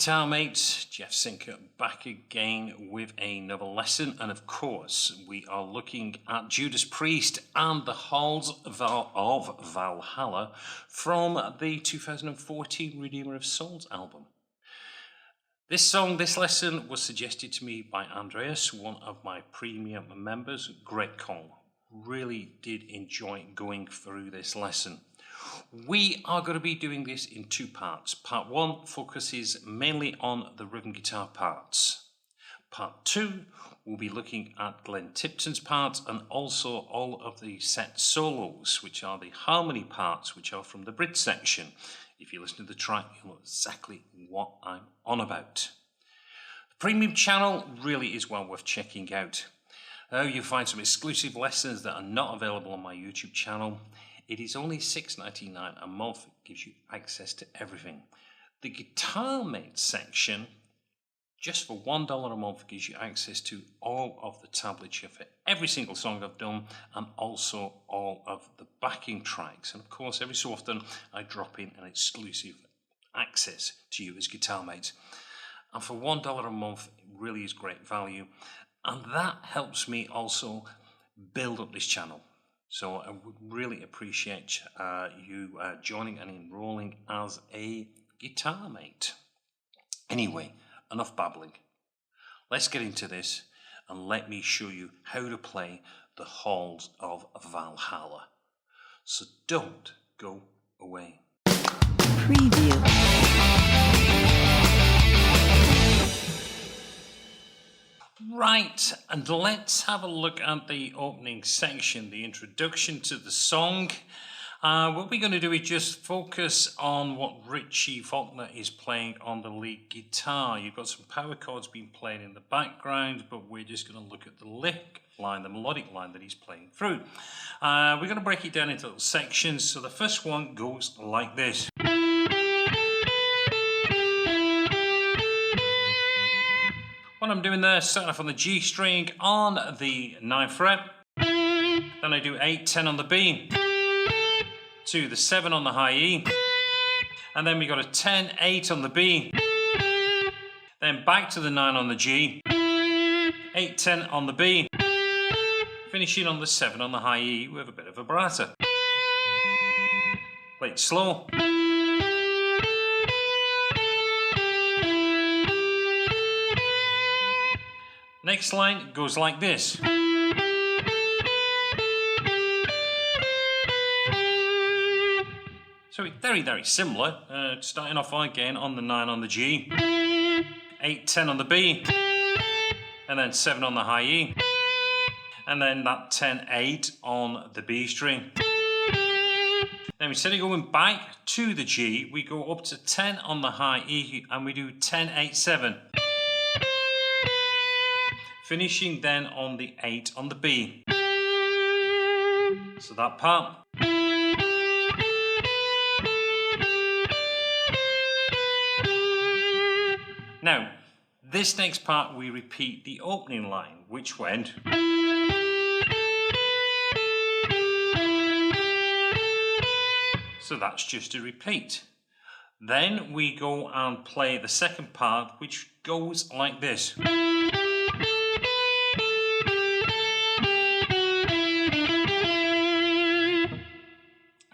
guitar mates, Jeff Sinker back again with another lesson, and of course we are looking at Judas Priest and the Halls of Valhalla from the 2014 Redeemer of Souls album. This lesson was suggested to me by Andreas, one of my premium members. Great call. Really did enjoy going through this lesson. We are going to be doing this in two parts. Part one focuses mainly on the rhythm guitar parts. Part two, we'll be looking at Glenn Tipton's parts and also all of the set solos, which are the harmony parts, which are from the bridge section. If you listen to the track, you'll know exactly what I'm on about. The premium channel really is well worth checking out. You'll find some exclusive lessons that are not available on my YouTube channel. It is only $6.99 a month. It gives you access to everything. The Guitar Mate section, just for $1 a month, gives you access to all of the tablature for every single song I've done, and also all of the backing tracks. And of course, every so often, I drop in an exclusive access to you as Guitar Mates. And for $1 a month, it really is great value. And that helps me also build up this channel. So I would really appreciate you joining and enrolling as a Guitar Mate. Anyway, enough babbling. Let's get into this and let me show you how to play the Halls of Valhalla. So don't go away. Preview. Right, and let's have a look at the opening section, the introduction to the song. What we're going to do is just focus on what Richie Faulkner is playing on the lead guitar. You've got some power chords being played in the background, but we're just going to look at the lick line, the melodic line that he's playing through. We're going to break it down into little sections. So the first one goes like this. What I'm doing there, starting off on the G string on the 9th fret, then I do 8, 10 on the B, to the 7 on the high E, and then we got a 10, 8 on the B, then back to the 9 on the G, 8, 10 on the B, finishing on the 7 on the high E with a bit of vibrato. Play it slow. Next line goes like this. So it's very, very similar. Starting off again on the 9 on the G, 8, 10 on the B, and then 7 on the high E, and then that 10, 8 on the B string. Then instead of going back to the G, we go up to 10 on the high E, and we do 10, 8, 7. Finishing then on the 8 on the B. So that part. Now, this next part we repeat the opening line, which went. So that's just a repeat. Then we go and play the second part, which goes like this.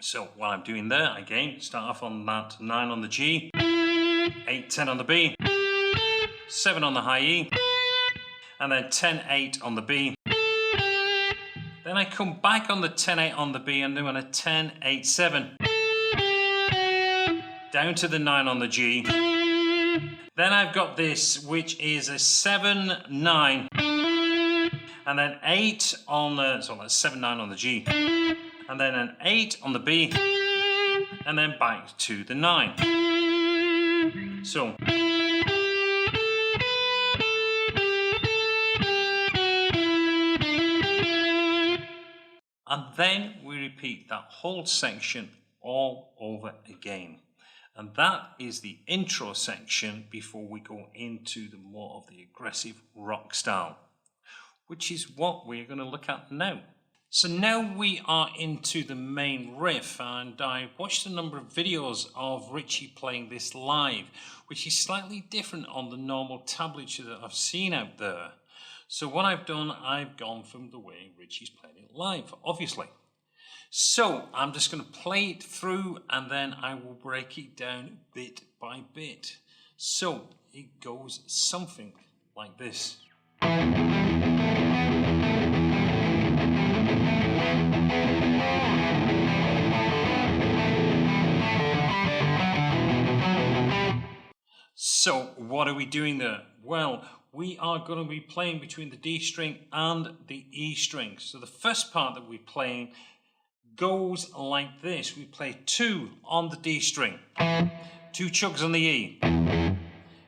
So what I'm doing there, again, start off on that 9 on the G, 8, 10 on the B, 7 on the high E, and then 10, 8 on the B. Then I come back on the 10, 8 on the B and doing a 10, 8, 7. Down to the 9 on the G. Then I've got this, which is a 7, 9. And then 8 on the, so that's 7, 9 on the G. And then an 8 on the B, and then back to the 9. So. And then we repeat that whole section all over again. And that is the intro section before we go into the more of the aggressive rock style, which is what we're going to look at now. So now we are into the main riff, and I watched a number of videos of Richie playing this live, which is slightly different on the normal tablature that I've seen out there. So what I've done, I've gone from the way Richie's playing it live, obviously. So I'm just going to play it through and then I will break it down bit by bit. So it goes something like this. So what are we doing there? Well, we are going to be playing between the D string and the E string. So the first part that we're playing goes like this. We play 2 on the D string, 2 chugs on the E,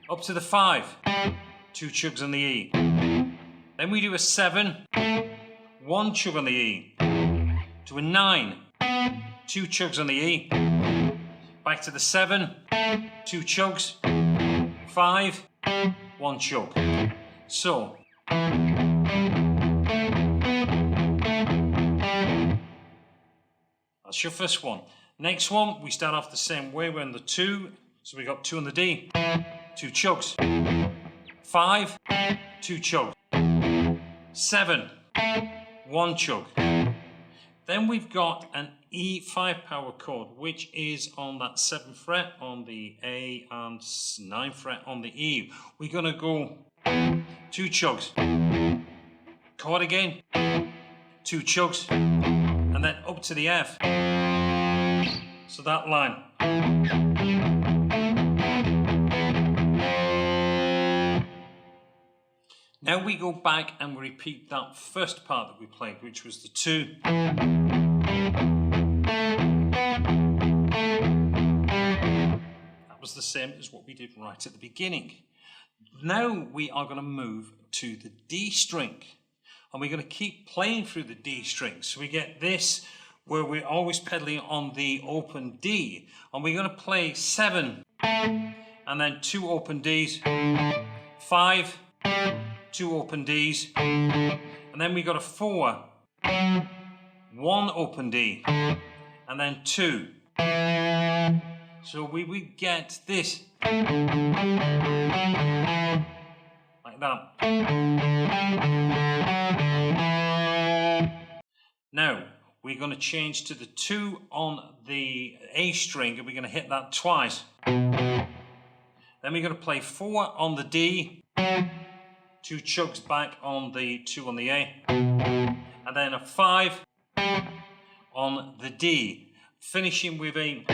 up to the 5, 2 chugs on the E. Then we do a 7, 1 chug on the E, to a 9, 2 chugs on the E, back to the 7, 2 chugs, 5, 1 chug. So that's your first one. Next one, we start off the same way. We're on the 2, so we got 2 on the D, 2 chugs, 5, 2 chugs, 7, 1 chug. Then we've got an E5 power chord, which is on that 7th fret on the A and 9th fret on the E. We're going to go 2 chugs, chord again, 2 chugs, and then up to the F. So that line. Now we go back and we repeat that first part that we played, which was the 2. That was the same as what we did right at the beginning. Now we are going to move to the D string, and we're going to keep playing through the D string. So we get this where we're always pedaling on the open D, and we're going to play 7 and then 2 open Ds, 5, 2 open Ds, and then we got a 4, 1 open D, and then 2. So we get this like that. Now we're going to change to the 2 on the A string, and we're going to hit that twice. Then we're going to play 4 on the D, 2 chugs back on the 2 on the A, and then a 5 on the D, finishing with a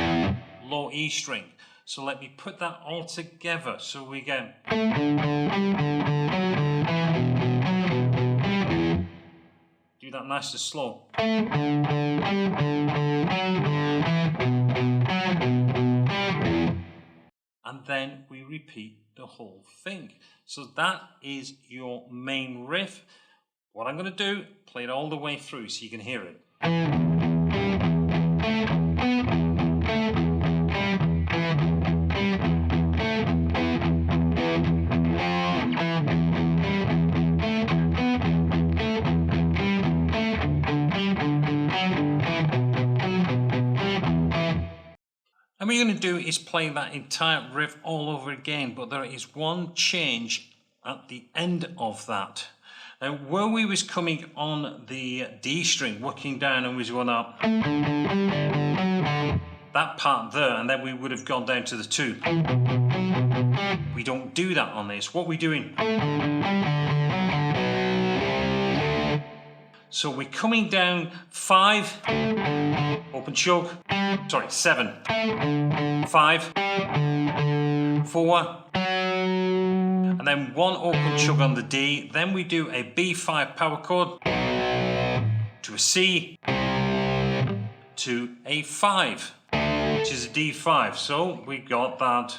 low E string. So let me put that all together. So we get do that nice and slow. And then we repeat the whole thing. So that is your main riff. What I'm going to do, play it all the way through so you can hear it. And what you're going to do is play that entire riff all over again, but there is one change at the end of that. Now, where we was coming on the D string, working down and was going up, that part there, and then we would have gone down to the 2. We don't do that on this. What we're doing, so we're coming down 5, open chug, sorry, 7, 5, 4, and then 1 open chug on the D. Then we do a B5 power chord to a C to a 5, which is a D5. So we got that.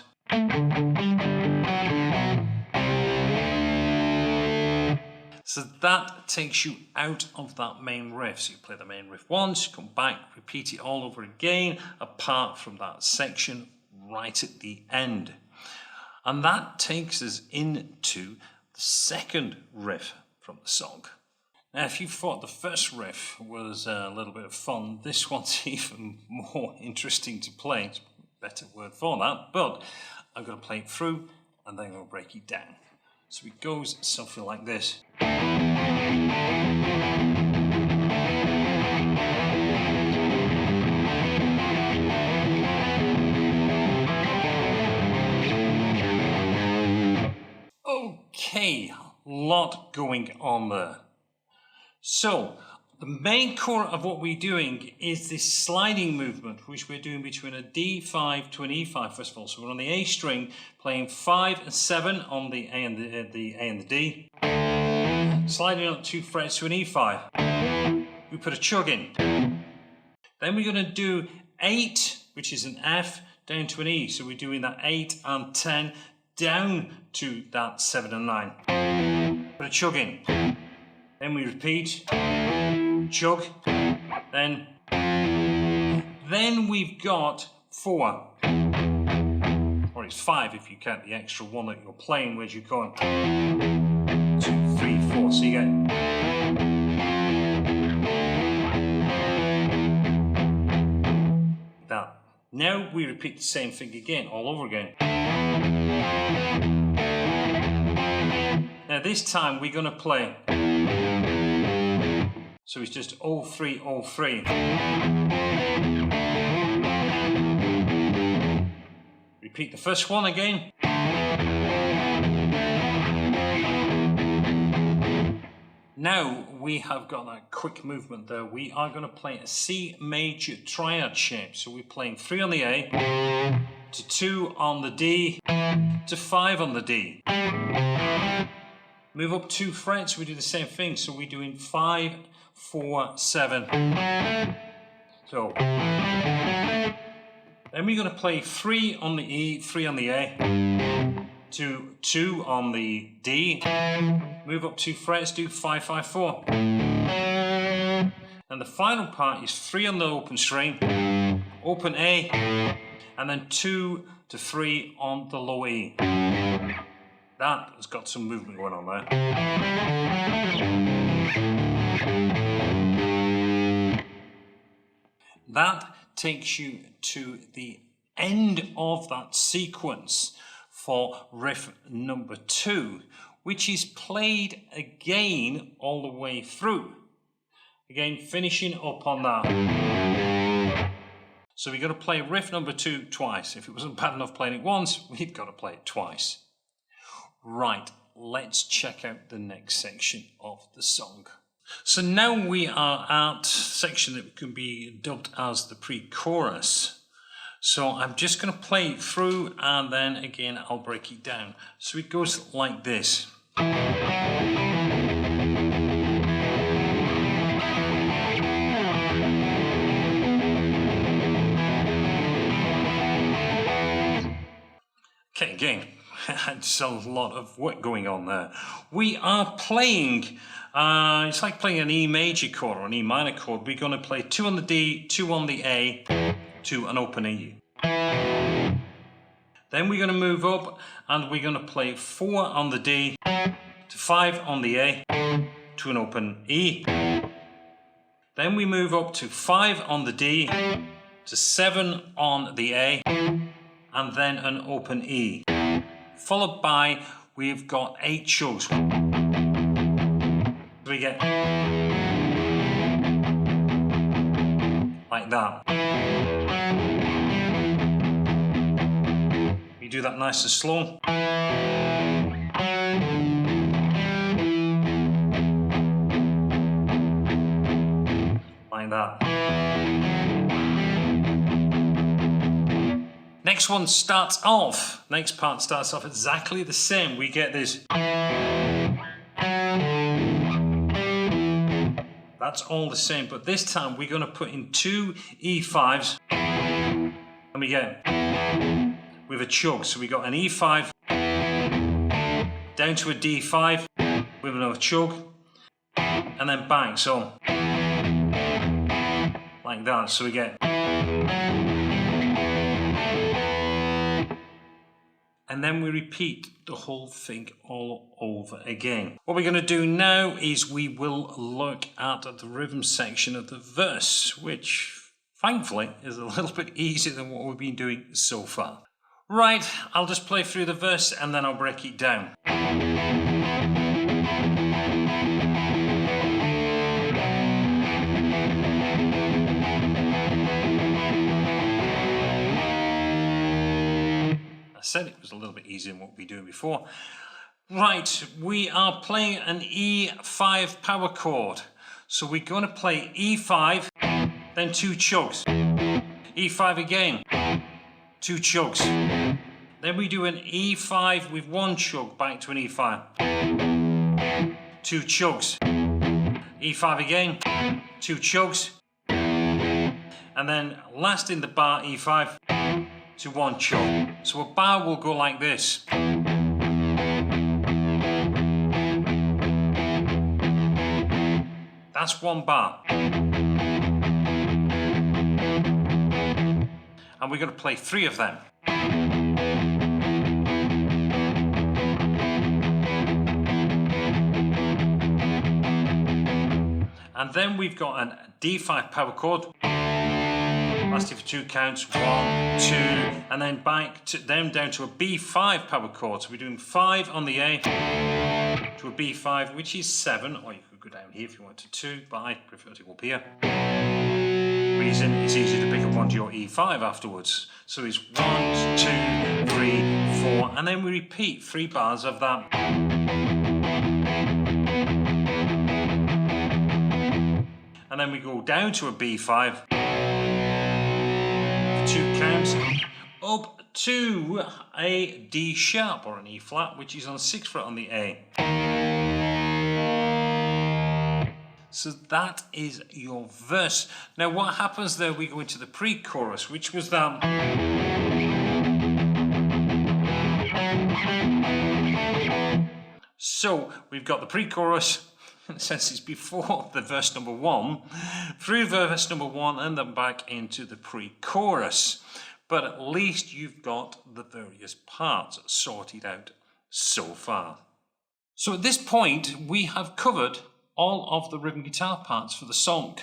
So that takes you out of that main riff. So you play the main riff once, come back, repeat it all over again, apart from that section right at the end. And that takes us into the second riff from the song. Now, if you thought the first riff was a little bit of fun, this one's even more interesting to play. It's a better word for that, but I'm going to play it through and then I'm going to break it down. So it goes something like this. Okay, lot going on there. So, the main core of what we're doing is this sliding movement, which we're doing between a D5 to an E5 first of all. So we're on the A string, playing 5 and 7 on the A and the A and the D, sliding up 2 frets to an E5. We put a chug in. Then we're going to do 8, which is an F, down to an E. So we're doing that 8 and 10 down to that 7 and 9. Put a chug in. Then we repeat, chug, then we've got 4, or it's 5 if you count the extra one that you're playing, whereas you're going 2, 3, 4, so you get that. Now we repeat the same thing again, all over again. Now this time we're going to play, so it's just all 3, all 3. Repeat the first one again. Now we have got that quick movement there. We are going to play a C major triad shape. So we're playing 3 on the A, to 2 on the D, to 5 on the D. Move up 2 frets, we do the same thing. So we're doing 5, 4, 7. So then we're going to play 3 on the E, 3 on the A, to 2 on the D, move up 2 frets, do 5, 5, 4. And the final part is 3 on the open string, open A, and then 2 to 3 on the low E. That has got some movement going on there. That takes you to the end of that sequence for riff number 2, which is played again all the way through. Again, finishing up on that. So we've got to play riff number 2 twice. If it wasn't bad enough playing it once, we've got to play it twice. Right, let's check out the next section of the song. So now we are at a section that can be dubbed as the pre-chorus. So I'm just going to play it through and then again I'll break it down. So it goes like this. Okay, again, it's a lot of work going on there. We are playing, it's like playing an E major chord or an E minor chord. We're going to play 2 on the D, 2 on the A, to an open E. Then we're going to move up and we're going to play 4 on the D, to 5 on the A, to an open E. Then we move up to 5 on the D, to 7 on the A, and then an open E. Followed by, we've got 8 chugs. We get like that. You do that nice and slow. Like that. Next part starts off exactly the same. We get this. That's all the same, but this time we're going to put in 2 E5s and we get with a chug. So we got an E5 down to a D5 with another chug and then bang. So like that. So we get and then we repeat the whole thing all over again. What we're going to do now is we will look at the rhythm section of the verse, which thankfully is a little bit easier than what we've been doing so far. Right, I'll just play through the verse and then I'll break it down. I said it was a little bit easier than what we were doing before. Right, we are playing an E5 power chord. So we're going to play E5, then 2 chugs. E5 again, 2 chugs. Then we do an E5 with 1 chug back to an E5. 2 chugs. E5 again, 2 chugs. And then last in the bar E5 to 1 chug. So a bar will go like this. That's 1 bar. And we're going to play 3 of them. And then we've got an D5 power chord. Lasting for 2 counts, 1, 2, and then back to down to a B5 power chord. So we're doing 5 on the A to a B5, which is 7, or you could go down here if you wanted to, but I prefer to go up here. Reason it's easy to pick up onto your E5 afterwards. So it's 1, 2, 3, 4, and then we repeat 3 bars of that. And then we go down to a B5. 2 counts up to a D sharp or an E flat, which is on the 6th fret on the A. So that is your verse. Now what happens there, we go into the pre-chorus, which was that. So we've got the pre-chorus. Since it's before the verse number 1, through verse number 1 and then back into the pre-chorus. But at least you've got the various parts sorted out so far. So at this point, we have covered all of the rhythm guitar parts for the song.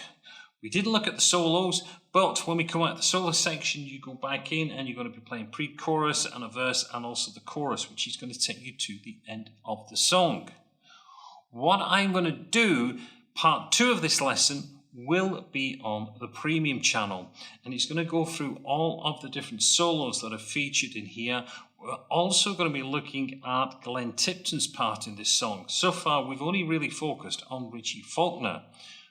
We did look at the solos, but when we come out of the solo section, you go back in and you're going to be playing pre-chorus and a verse and also the chorus, which is going to take you to the end of the song. What I'm going to do, part 2 of this lesson, will be on the premium channel, and it's going to go through all of the different solos that are featured in here. We're also going to be looking at Glenn Tipton's part in this song. So far we've only really focused on Richie Faulkner.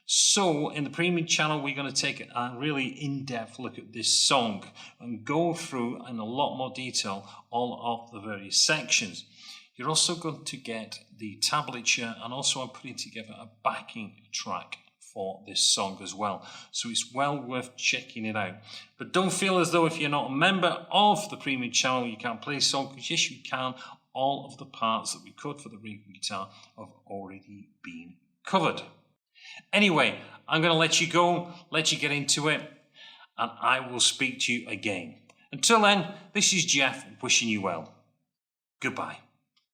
So in the premium channel we're going to take a really in-depth look at this song and go through in a lot more detail all of the various sections. You're also going to get the tablature, and also I'm putting together a backing track for this song as well. So it's well worth checking it out. But don't feel as though if you're not a member of the premium channel you can't play this song, because yes you can. All of the parts that we could for the rhythm guitar have already been covered. Anyway, I'm going to let you go, let you get into it, and I will speak to you again. Until then, this is Jeff wishing you well. Goodbye.